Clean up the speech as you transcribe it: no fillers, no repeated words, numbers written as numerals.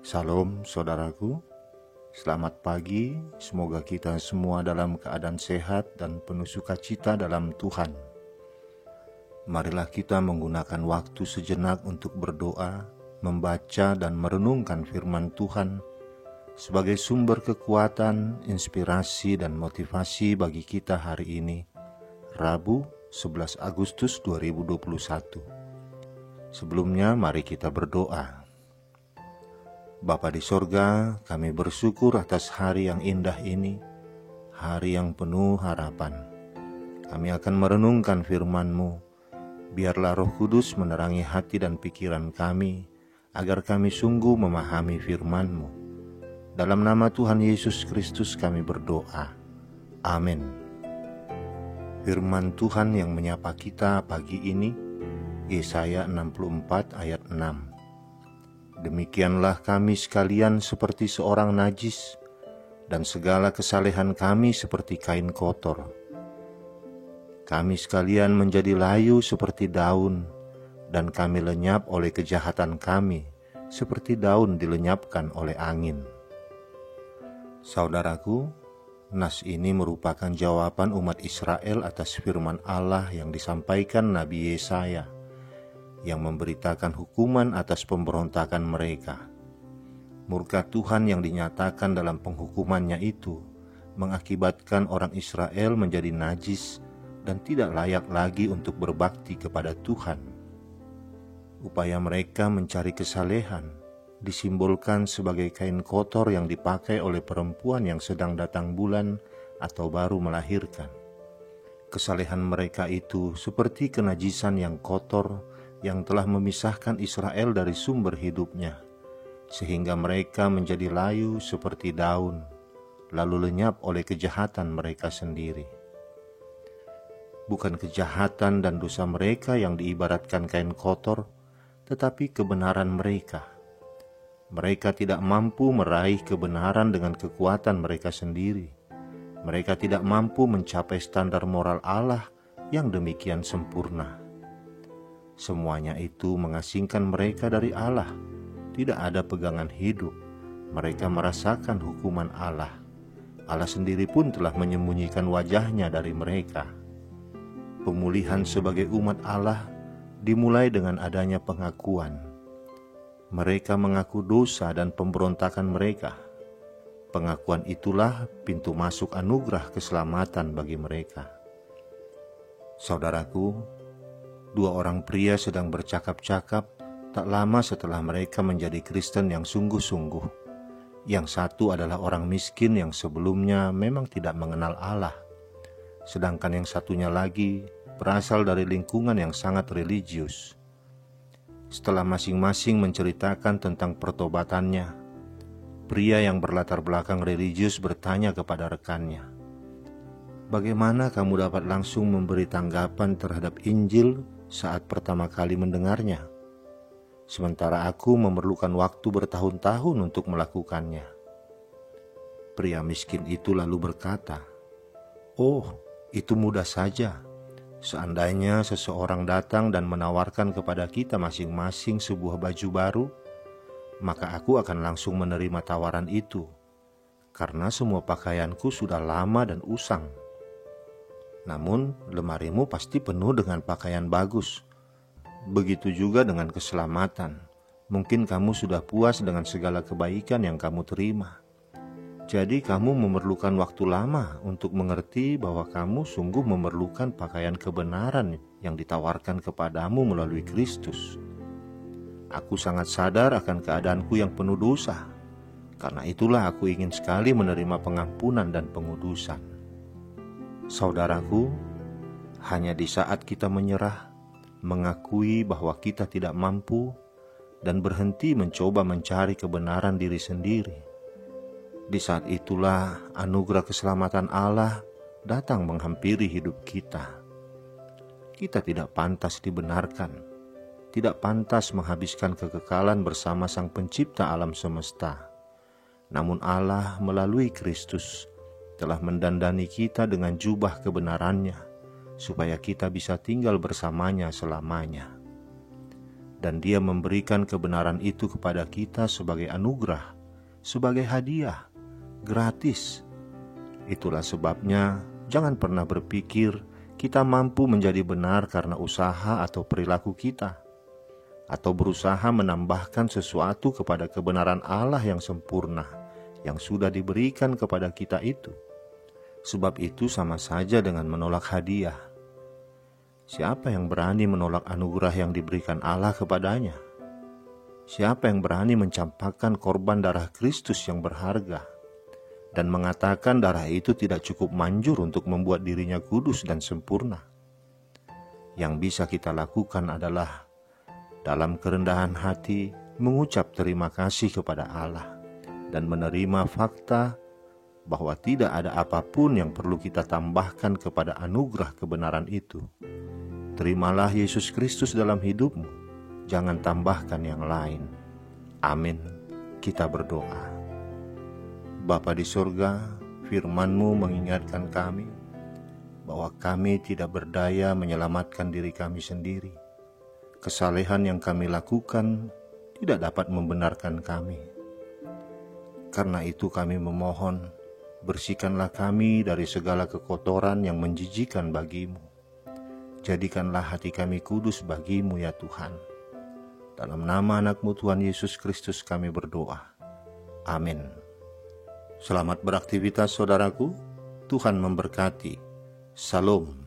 Salam saudaraku, selamat pagi, semoga kita semua dalam keadaan sehat dan penuh sukacita dalam Tuhan. Marilah kita menggunakan waktu sejenak untuk berdoa, membaca dan merenungkan firman Tuhan sebagai sumber kekuatan, inspirasi dan motivasi bagi kita hari ini, Rabu 11 Agustus 2021. Sebelumnya mari kita berdoa. Bapa di sorga, kami bersyukur atas hari yang indah ini, hari yang penuh harapan. Kami akan merenungkan firman-Mu. Biarlah Roh Kudus menerangi hati dan pikiran kami, agar kami sungguh memahami firman-Mu. Dalam nama Tuhan Yesus Kristus kami berdoa. Amin. Firman Tuhan yang menyapa kita pagi ini, Yesaya 64 ayat 6. Demikianlah kami sekalian seperti seorang najis, dan segala kesalehan kami seperti kain kotor. Kami sekalian menjadi layu seperti daun, dan kami lenyap oleh kejahatan kami, seperti daun dilenyapkan oleh angin. Saudaraku, nas ini merupakan jawaban umat Israel atas firman Allah yang disampaikan Nabi Yesaya, yang memberitakan hukuman atas pemberontakan mereka. Murka Tuhan yang dinyatakan dalam penghukumannya itu mengakibatkan orang Israel menjadi najis dan tidak layak lagi untuk berbakti kepada Tuhan. Upaya mereka mencari kesalehan disimbolkan sebagai kain kotor yang dipakai oleh perempuan yang sedang datang bulan atau baru melahirkan. Kesalehan mereka itu seperti kenajisan yang kotor yang telah memisahkan Israel dari sumber hidupnya, sehingga mereka menjadi layu seperti daun, lalu lenyap oleh kejahatan mereka sendiri. Bukan kejahatan dan dosa mereka yang diibaratkan kain kotor, tetapi kebenaran mereka. Mereka tidak mampu meraih kebenaran dengan kekuatan mereka sendiri. Mereka tidak mampu mencapai standar moral Allah yang demikian sempurna. Semuanya itu mengasingkan mereka dari Allah. Tidak ada pegangan hidup. Mereka merasakan hukuman Allah. Allah sendiri pun telah menyembunyikan wajahnya dari mereka. Pemulihan sebagai umat Allah dimulai dengan adanya pengakuan. Mereka mengaku dosa dan pemberontakan mereka. Pengakuan itulah pintu masuk anugerah keselamatan bagi mereka. Saudaraku, dua orang pria sedang bercakap-cakap tak lama setelah mereka menjadi Kristen yang sungguh-sungguh. Yang satu adalah orang miskin yang sebelumnya memang tidak mengenal Allah. Sedangkan yang satunya lagi berasal dari lingkungan yang sangat religius. Setelah masing-masing menceritakan tentang pertobatannya, pria yang berlatar belakang religius bertanya kepada rekannya, "Bagaimana kamu dapat langsung memberi tanggapan terhadap Injil saat pertama kali mendengarnya, sementara aku memerlukan waktu bertahun-tahun untuk melakukannya?" Pria miskin itu lalu berkata, "Oh, itu mudah saja. Seandainya seseorang datang dan menawarkan kepada kita masing-masing sebuah baju baru, maka aku akan langsung menerima tawaran itu, karena semua pakaianku sudah lama dan usang. Namun lemarimu pasti penuh dengan pakaian bagus. Begitu juga dengan keselamatan. Mungkin kamu sudah puas dengan segala kebaikan yang kamu terima. Jadi kamu memerlukan waktu lama untuk mengerti bahwa kamu sungguh memerlukan pakaian kebenaran yang ditawarkan kepadamu melalui Kristus. Aku sangat sadar akan keadaanku yang penuh dosa. Karena itulah aku ingin sekali menerima pengampunan dan pengudusan." Saudaraku, hanya di saat kita menyerah, mengakui bahwa kita tidak mampu, dan berhenti mencoba mencari kebenaran diri sendiri, di saat itulah anugerah keselamatan Allah datang menghampiri hidup kita. Kita tidak pantas dibenarkan, tidak pantas menghabiskan kekekalan bersama Sang Pencipta alam semesta. Namun Allah melalui Kristus telah mendandani kita dengan jubah kebenarannya, supaya kita bisa tinggal bersamanya selamanya. dan Dia memberikan kebenaran itu kepada kita sebagai anugerah, sebagai hadiah, gratis. Itulah sebabnya jangan pernah berpikir kita mampu menjadi benar karena usaha atau perilaku kita, atau berusaha menambahkan sesuatu kepada kebenaran Allah yang sempurna yang sudah diberikan kepada kita itu. Sebab itu sama saja dengan menolak hadiah. Siapa yang berani menolak anugerah yang diberikan Allah kepadanya? Siapa yang berani mencampakkan korban darah Kristus yang berharga dan mengatakan darah itu tidak cukup manjur untuk membuat dirinya kudus dan sempurna? Yang bisa kita lakukan adalah dalam kerendahan hati mengucap terima kasih kepada Allah dan menerima fakta bahwa tidak ada apapun yang perlu kita tambahkan kepada anugerah kebenaran itu. Terimalah Yesus Kristus dalam hidupmu, jangan tambahkan yang lain. Amin. Kita berdoa. Bapa di surga, firman-Mu mengingatkan kami bahwa kami tidak berdaya menyelamatkan diri kami sendiri. Kesalehan yang kami lakukan tidak dapat membenarkan kami. Karena itu kami memohon, bersihkanlah kami dari segala kekotoran yang menjijikan bagi-Mu. Jadikanlah hati kami kudus bagi-Mu ya Tuhan. Dalam nama anak-Mu Tuhan Yesus Kristus kami berdoa. Amin. Selamat beraktivitas saudaraku. Tuhan memberkati. Salam.